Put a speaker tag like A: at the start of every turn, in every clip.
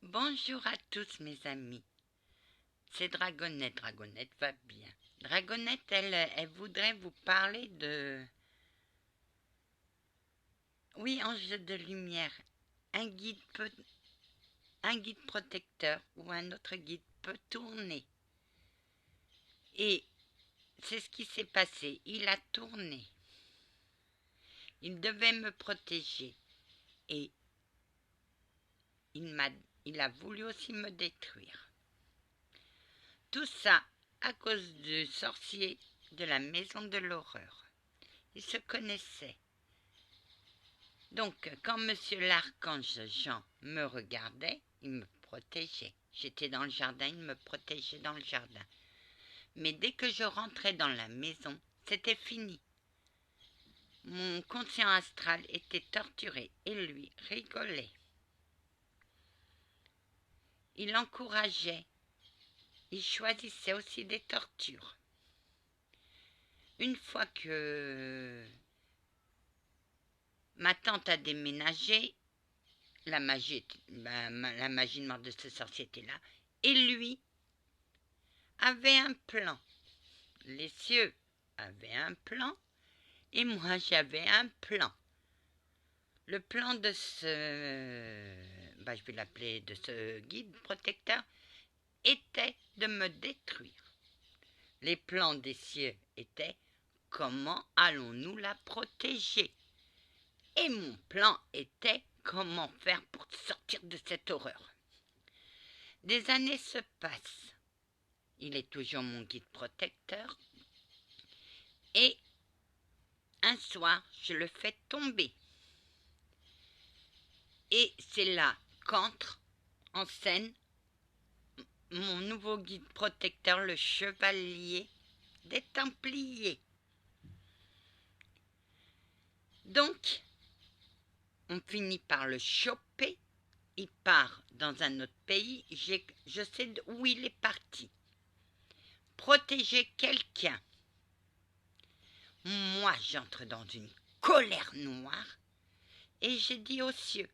A: Bonjour à tous mes amis, c'est Dragonette, Dragonette va bien. Dragonette, elle voudrait vous parler de... Oui, en jeu de lumière, un guide protecteur ou un autre guide peut tourner. Et c'est ce qui s'est passé, il a tourné. Il devait me protéger et il a voulu aussi me détruire. Tout ça à cause du sorcier de la maison de l'horreur. Ils se connaissaient. Donc, quand monsieur l'archange Jean me regardait, il me protégeait. J'étais dans le jardin, il me protégeait dans le jardin. Mais dès que je rentrais dans la maison, c'était fini. Mon conscient astral était torturé et lui rigolait. Il encourageait. Il choisissait aussi des tortures. Une fois que ma tante a déménagé, la magie de mort de ce sorcier était là, et lui avait un plan. Les cieux avaient un plan, et moi j'avais un plan. Le plan de je vais l'appeler de ce guide protecteur, était de me détruire. Les plans des cieux étaient comment allons-nous la protéger. Et mon plan était comment faire pour sortir de cette horreur. Des années se passent. Il est toujours mon guide protecteur. Et un soir, je le fais tomber. Et c'est là qu'entre en scène mon nouveau guide protecteur, le chevalier des Templiers. Donc, on finit par le choper. Il part dans un autre pays. Je sais où il est parti. Protéger quelqu'un. Moi, j'entre dans une colère noire et j'ai dit aux cieux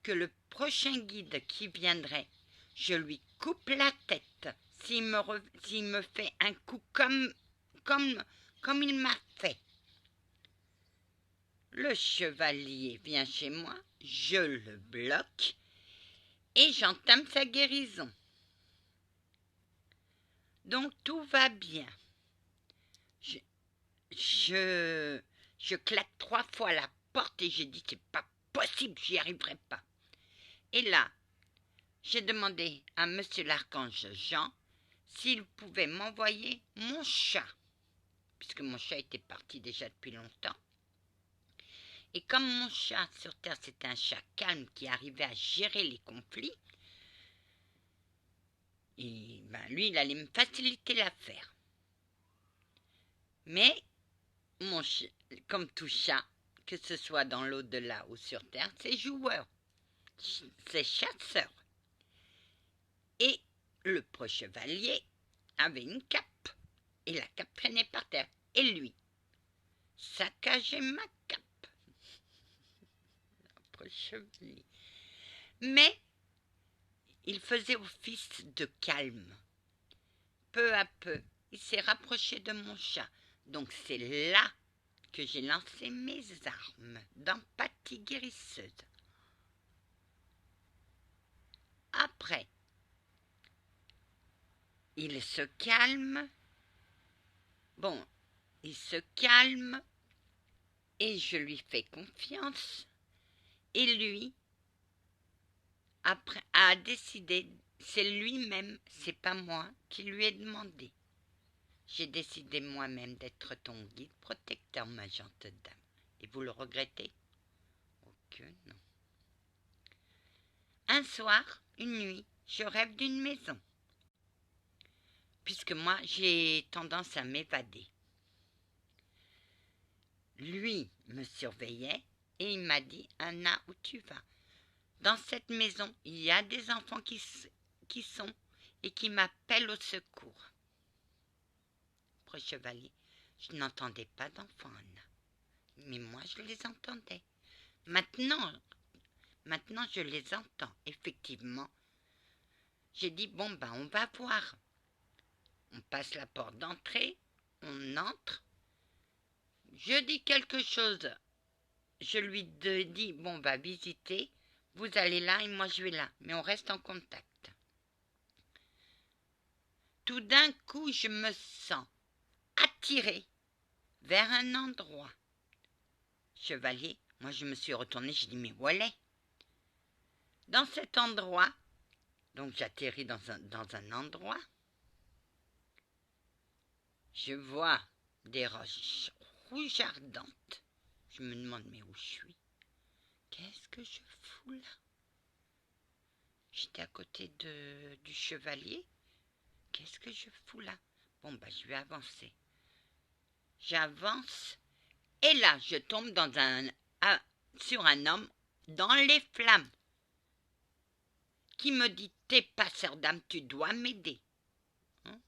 A: que le prochain guide qui viendrait, je lui coupe la tête s'il me fait un coup comme il m'a fait. Le chevalier vient chez moi, je le bloque et j'entame sa guérison. Donc tout va bien. Je claque 3 fois la porte et j'ai dit c'est pas possible, j'y arriverai pas. Et là, j'ai demandé à monsieur l'archange Jean s'il pouvait m'envoyer mon chat, puisque mon chat était parti déjà depuis longtemps. Et comme mon chat sur Terre, c'était un chat calme qui arrivait à gérer les conflits, et lui, il allait me faciliter l'affaire. Mais comme tout chat, que ce soit dans l'au-delà ou sur Terre, c'est joueur, c'est chasseur. Et le pro-chevalier avait une cape, et la cape traînait par terre. Et lui saccageait ma cape. Le pro-chevalier. Mais il faisait office de calme. Peu à peu, il s'est rapproché de mon chat. Donc c'est là que j'ai lancé mes armes d'empathie guérisseuse. Après, il se calme. Bon, il se calme et je lui fais confiance. Et lui a décidé, c'est lui-même, c'est pas moi qui lui ai demandé. J'ai décidé moi-même d'être ton guide protecteur, ma gentille dame. Et vous le regrettez? Oh que non. Un soir, une nuit, je rêve d'une maison. Puisque moi, j'ai tendance à m'évader. Lui me surveillait et il m'a dit « Anna, où tu vas ?» Dans cette maison, il y a des enfants qui sont et qui m'appellent au secours. Chevalier, je n'entendais pas d'enfants, Anna. Mais moi, je les entendais. Maintenant, je les entends. Effectivement, J'ai dit, bon, ben, on va voir. On passe la porte d'entrée, on entre. Je dis quelque chose. Je lui dis, bon, on va visiter. Vous allez là et moi je vais là. Mais on reste en contact. Tout d'un coup, je me sens attirée vers un endroit. Chevalier, moi je me suis retournée, j'ai dit, mais où elle est? Dans cet endroit, donc j'atterris dans un endroit, je vois des roches rouges ardentes. Je me demande, mais où je suis? Qu'est-ce que je fous là? J'étais à côté du chevalier. Qu'est-ce que je fous là? Bon, bah, je vais avancer. J'avance, et là, je tombe sur un homme dans les flammes qui me dit, t'es pas sœur d'âme, tu dois m'aider. Hein?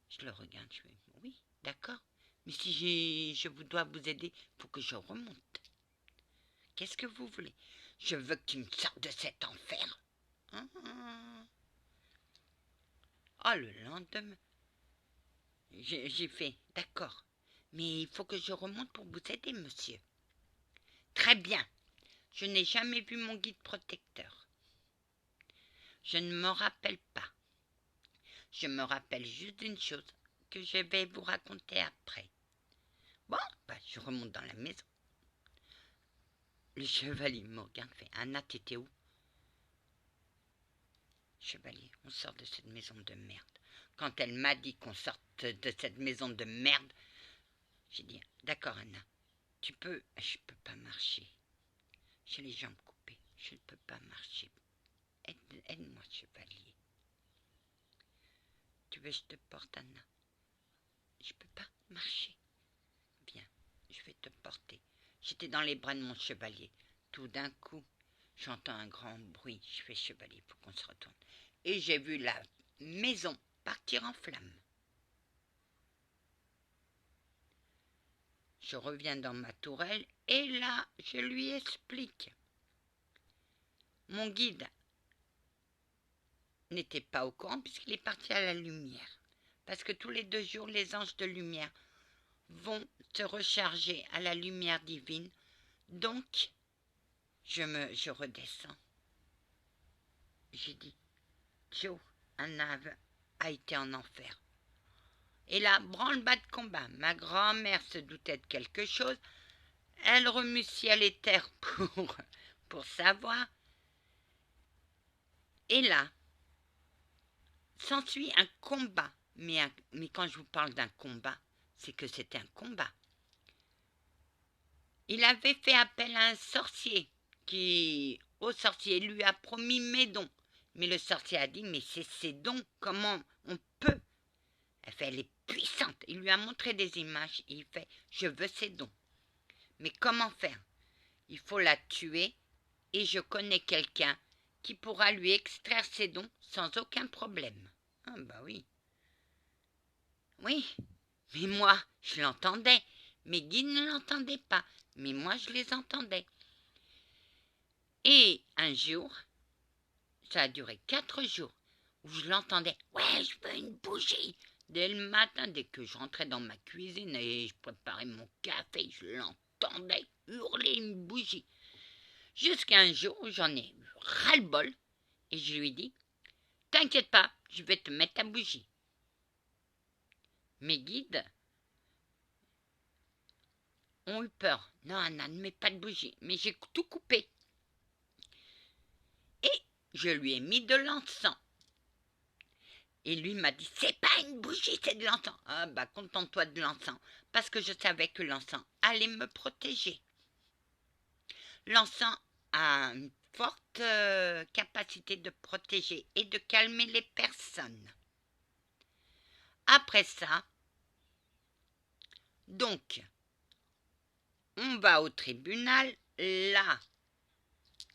A: Je le regarde, je fais, oui, d'accord. Mais si je vous dois vous aider, il faut que je remonte. Qu'est-ce que vous voulez? Je veux que tu me sortes de cet enfer. Hein? Oh, le lendemain, j'ai fait, d'accord. Mais il faut que je remonte pour vous aider, monsieur. Très bien. Je n'ai jamais vu mon guide protecteur. Je ne me rappelle pas. Je me rappelle juste d'une chose que je vais vous raconter après. Bon, bah, je remonte dans la maison. Le chevalier me regarde, fait, Anna, t'étais où? Chevalier, on sort de cette maison de merde. Quand elle m'a dit qu'on sorte de cette maison de merde, j'ai dit, d'accord Anna, tu peux... Je peux pas marcher. J'ai les jambes coupées, je ne peux pas marcher. Aide-moi, chevalier. Tu veux que je te porte, Anna? Je peux pas marcher. Viens, je vais te porter. J'étais dans les bras de mon chevalier. Tout d'un coup, j'entends un grand bruit. Je fais, chevalier, il faut qu'on se retourne. Et j'ai vu la maison partir en flammes. Je reviens dans ma tourelle et là, je lui explique. Mon guide n'était pas au courant puisqu'il est parti à la lumière. Parce que tous les 2 jours, les anges de lumière vont se recharger à la lumière divine. Donc, je redescends. J'ai dit, Joe, Anna a été en enfer. Et là, branle-bas de combat. Ma grand-mère se doutait de quelque chose. Elle remue ciel et terre pour savoir. Et là, s'ensuit un combat. Mais quand je vous parle d'un combat, c'est que c'était un combat. Il avait fait appel à un sorcier qui, au sorcier, lui a promis mes dons. Mais le sorcier a dit, mais c'est ses dons, comment on peut? Elle fait, elle est puissante. Il lui a montré des images et il fait, je veux ses dons. Mais comment faire? Il faut la tuer et je connais quelqu'un qui pourra lui extraire ses dons sans aucun problème. Ah bah oui. Oui, mais moi, je l'entendais. Mes guides ne l'entendaient pas, mais moi, je les entendais. Et un jour, ça a duré 4 jours, où je l'entendais. Ouais, je veux une bougie. Dès le matin, dès que je rentrais dans ma cuisine et je préparais mon café, je l'entendais hurler une bougie. Jusqu'à un jour où j'en ai eu ras-le-bol et je lui dis, t'inquiète pas, je vais te mettre ta bougie. Mes guides ont eu peur. Non, Anna, ne mets pas de bougie. Mais j'ai tout coupé. Et je lui ai mis de l'encens. Et lui m'a dit, c'est pas une bougie, c'est de l'encens. Ah bah, contente-toi de l'encens. Parce que je savais que l'encens allait me protéger. L'encens a une forte capacité de protéger et de calmer les personnes. Après ça, donc, on va au tribunal. Là,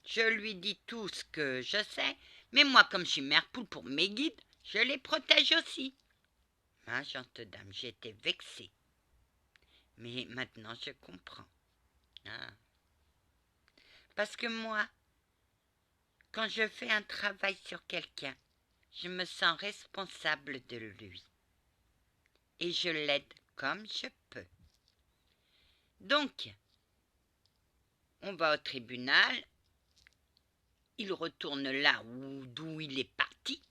A: je lui dis tout ce que je sais. Mais moi, comme je suis mère poule pour mes guides, je les protège aussi. Ma gente dame, j'étais vexée. Mais maintenant, je comprends. Ah. Parce que moi, Quand je fais un travail sur quelqu'un, je me sens responsable de lui. Et je l'aide comme je peux. Donc, on va au tribunal, il retourne là d'où il est parti,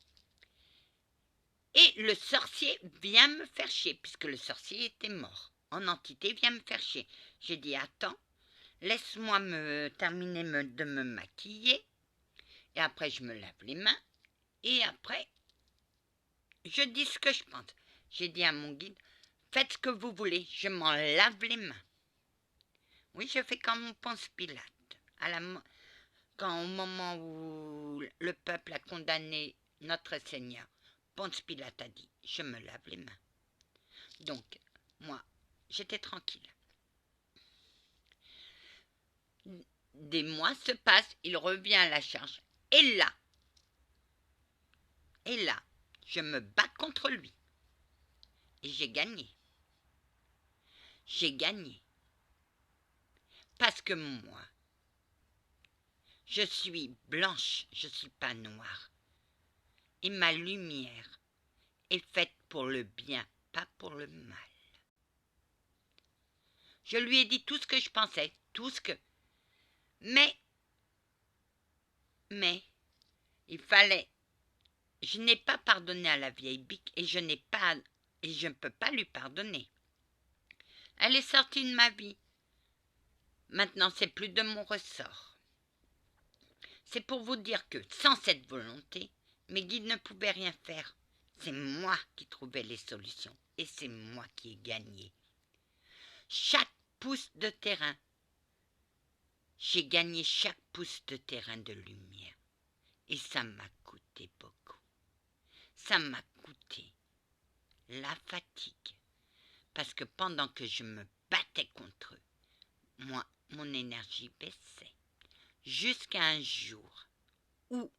A: et le sorcier vient me faire chier, puisque le sorcier était mort. En entité, vient me faire chier. J'ai dit, attends, laisse-moi terminer de me maquiller, et après je me lave les mains, et après, je dis ce que je pense. J'ai dit à mon guide, faites ce que vous voulez, je m'en lave les mains. Oui, je fais comme Ponce Pilate. Quand au moment où le peuple a condamné notre Seigneur, Ponce Pilate a dit, je me lave les mains. Donc, moi, j'étais tranquille. Des mois se passent, il revient à la charge. Et là, je me bats contre lui. Et j'ai gagné. J'ai gagné. Parce que moi, je suis blanche, je ne suis pas noire. Et ma lumière est faite pour le bien, pas pour le mal. Je lui ai dit tout ce que je pensais, tout ce que... Mais, il fallait... Je n'ai pas pardonné à la vieille bique et je ne peux pas lui pardonner. Elle est sortie de ma vie. Maintenant, c'est plus de mon ressort. C'est pour vous dire que, sans cette volonté, mes guides ne pouvaient rien faire. C'est moi qui trouvais les solutions et c'est moi qui ai gagné. Chaque pouce de terrain, j'ai gagné chaque pouce de terrain de lumière. Et ça m'a coûté beaucoup. Ça m'a coûté la fatigue. Parce que pendant que je me battais contre eux, moi, mon énergie baissait. Jusqu'à un jour où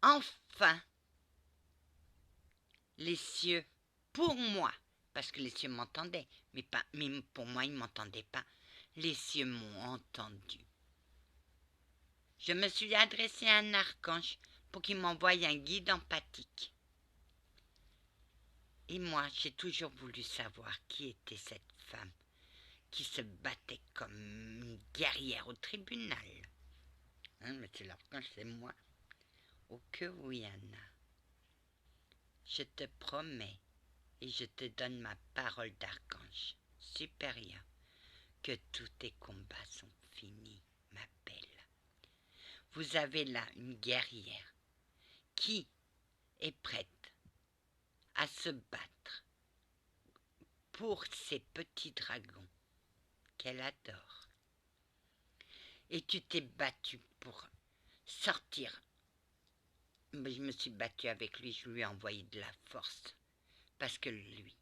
A: enfin, les cieux, pour moi, parce que les cieux m'entendaient, mais pour moi, ils ne m'entendaient pas, les cieux m'ont entendu. Je me suis adressée à un archange pour qu'il m'envoie un guide empathique. Et moi, j'ai toujours voulu savoir qui était cette femme qui se battait comme une guerrière au tribunal. Hein, mais c'est l'archange, c'est moi. Oh que oui, Anna. Je te promets, et je te donne ma parole d'archange supérieur, que tous tes combats sont finis, ma belle. Vous avez là une guerrière qui est prête à se battre pour ses petits dragons qu'elle adore. Et tu t'es battu pour sortir. Mais je me suis battue avec lui, je lui ai envoyé de la force. Parce que lui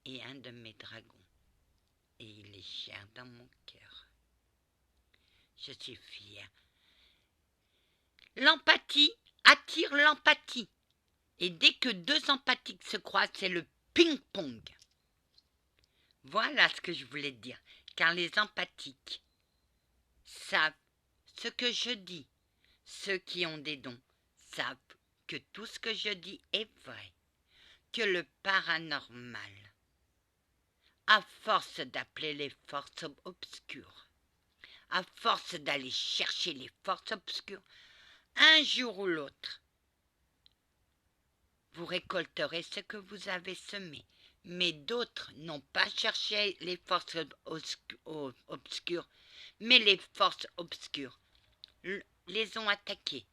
A: est un de mes dragons. Et il est cher dans mon cœur. Je suis fière. L'empathie attire l'empathie. Et dès que deux empathiques se croisent, c'est le ping-pong. Voilà ce que je voulais dire. Car les empathiques savent ce que je dis. Ceux qui ont des dons savent que tout ce que je dis est vrai. Que le paranormal, à force d'appeler les forces obscures, à force d'aller chercher les forces obscures, un jour ou l'autre, vous récolterez ce que vous avez semé. Mais d'autres n'ont pas cherché les forces obscures, mais les forces obscures les ont attaquées.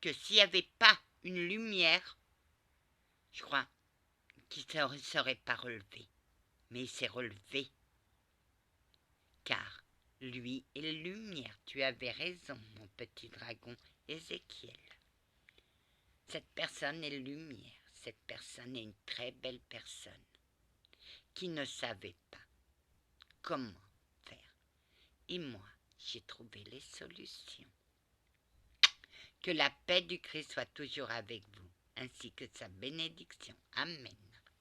A: Que s'il n'y avait pas une lumière, je crois qu'il ne serait pas relevé. Mais il s'est relevé. Car lui est lumière. Tu avais raison, mon petit dragon Ézéchiel. Cette personne est lumière. Cette personne est une très belle personne qui ne savait pas comment faire. Et moi, j'ai trouvé les solutions. Que la paix du Christ soit toujours avec vous, ainsi que sa bénédiction. Amen.